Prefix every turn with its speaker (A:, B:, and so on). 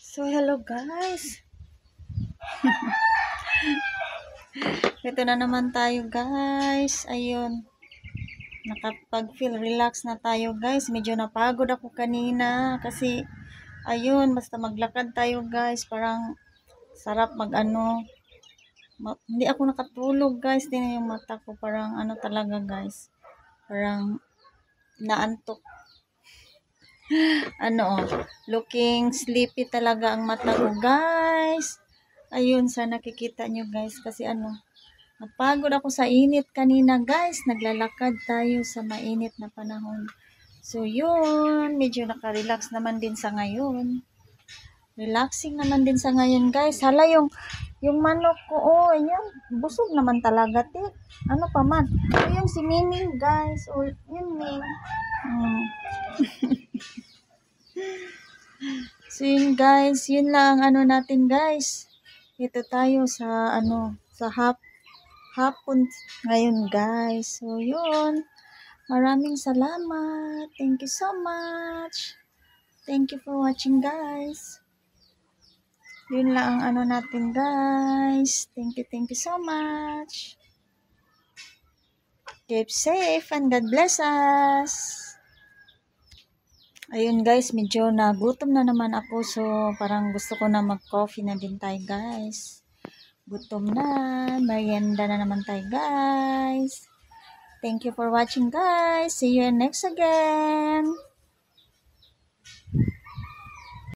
A: So, hello guys. Ito na naman tayo guys. Ayun. Nakapag-feel relax na tayo guys. Medyo napagod ako kanina. Kasi, ayun. Basta maglakad tayo guys. Parang sarap mag-ano. Hindi ako nakatulog guys. Tingnan yung mata ko. Parang ano talaga guys. Parang naantok. Looking sleepy talaga ang mata ko guys. Ayun, sana nakikita nyo guys. Kasi napagod ako sa init kanina guys. Naglalakad tayo sa mainit na panahon. So yun, medyo nakarelax naman din sa ngayon. Relaxing naman din sa ngayon guys. Hala yung manok ko, oh, ayan. Busog naman talaga, te. Ano pa man. Ayun si Mining guys. O, yun Ming. So yun guys, yun lang natin guys. Ito tayo sa sa hapon ngayon guys. So yun, maraming salamat. Thank you so much. Thank you for watching guys. Yun lang ang natin guys. Thank you so much. Keep safe and God bless us. Ayun guys, medyo nagutom na naman ako. So parang gusto ko na mag-coffee na din tayo guys. Gutom na. Merienda na naman tayo guys. Thank you for watching guys. See you next again.